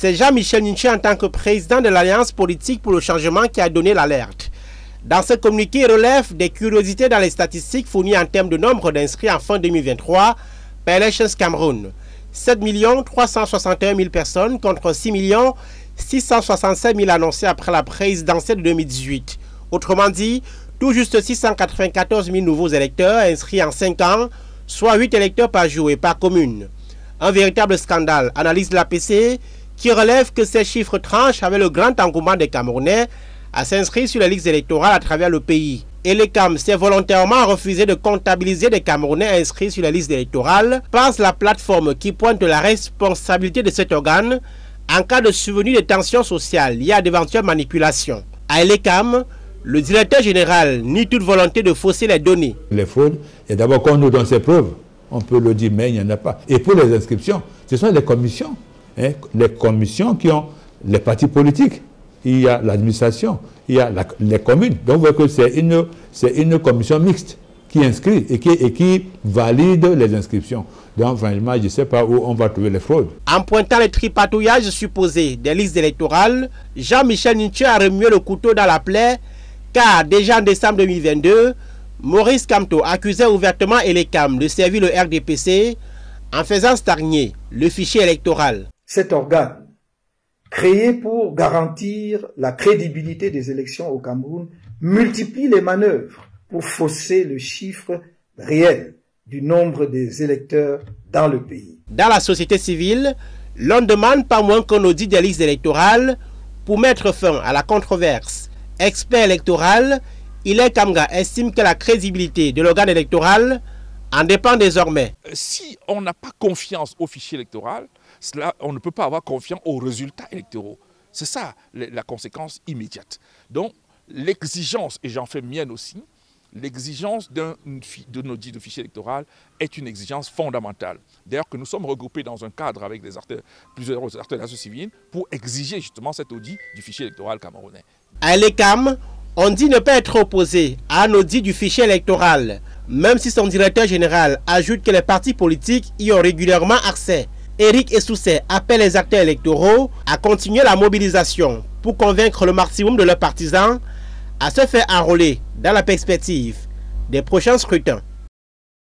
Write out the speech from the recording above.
C'est Jean-Michel Ninché en tant que président de l'Alliance politique pour le changement qui a donné l'alerte. Dans ce communiqué, il relève des curiosités dans les statistiques fournies en termes de nombre d'inscrits en fin 2023 par Elections Cameroun. 7 361 000 personnes contre 6 667 000 annoncés après la présidentielle de 2018. Autrement dit, tout juste 694 000 nouveaux électeurs inscrits en 5 ans, soit 8 électeurs par jour et par commune. Un véritable scandale, analyse de l'APC, qui relève que ces chiffres tranchent avec le grand engouement des Camerounais à s'inscrire sur les listes électorales à travers le pays. Et l'ECAM s'est volontairement refusé de comptabiliser des Camerounais inscrits sur les listes électorales, pense la plateforme qui pointe la responsabilité de cet organe en cas de survenue de tensions sociales liées à d'éventuelles manipulations. À l'ECAM, le directeur général nie toute volonté de fausser les données. Les fraudes, et d'abord qu'on nous donne ces preuves, on peut le dire, mais il n'y en a pas. Et pour les inscriptions, ce sont les commissions qui ont les partis politiques. Il y a l'administration, il y a les communes. Donc vous voyez que c'est une commission mixte qui inscrit et qui valide les inscriptions. Donc franchement, je ne sais pas où on va trouver les fraudes. En pointant les tripatouillages supposés des listes électorales, Jean-Michel Ninché a remué le couteau dans la plaie, car déjà en décembre 2022, Maurice Kamto accusait ouvertement l'ECAM de servir le RDPC en faisant stagner le fichier électoral. Cet organe, créé pour garantir la crédibilité des élections au Cameroun, multiplie les manœuvres pour fausser le chiffre réel du nombre des électeurs dans le pays. Dans la société civile, l'on ne demande pas moins qu'un audit des listes électorales pour mettre fin à la controverse. Expert électoral, Hilaire Kamga estime que la crédibilité de l'organe électoral en dépend désormais. Si on n'a pas confiance au fichier électoral, on ne peut pas avoir confiance aux résultats électoraux. C'est ça la conséquence immédiate. Donc l'exigence, et j'en fais mienne aussi, l'exigence d'un audit de fichier électoral est une exigence fondamentale. D'ailleurs que nous sommes regroupés dans un cadre avec plusieurs acteurs de la société civile pour exiger justement cet audit du fichier électoral camerounais. À l'ECAM, on dit ne pas être opposé à un audit du fichier électoral, même si son directeur général ajoute que les partis politiques y ont régulièrement accès. Éric Essoussé appelle les acteurs électoraux à continuer la mobilisation pour convaincre le maximum de leurs partisans à se faire enrôler dans la perspective des prochains scrutins.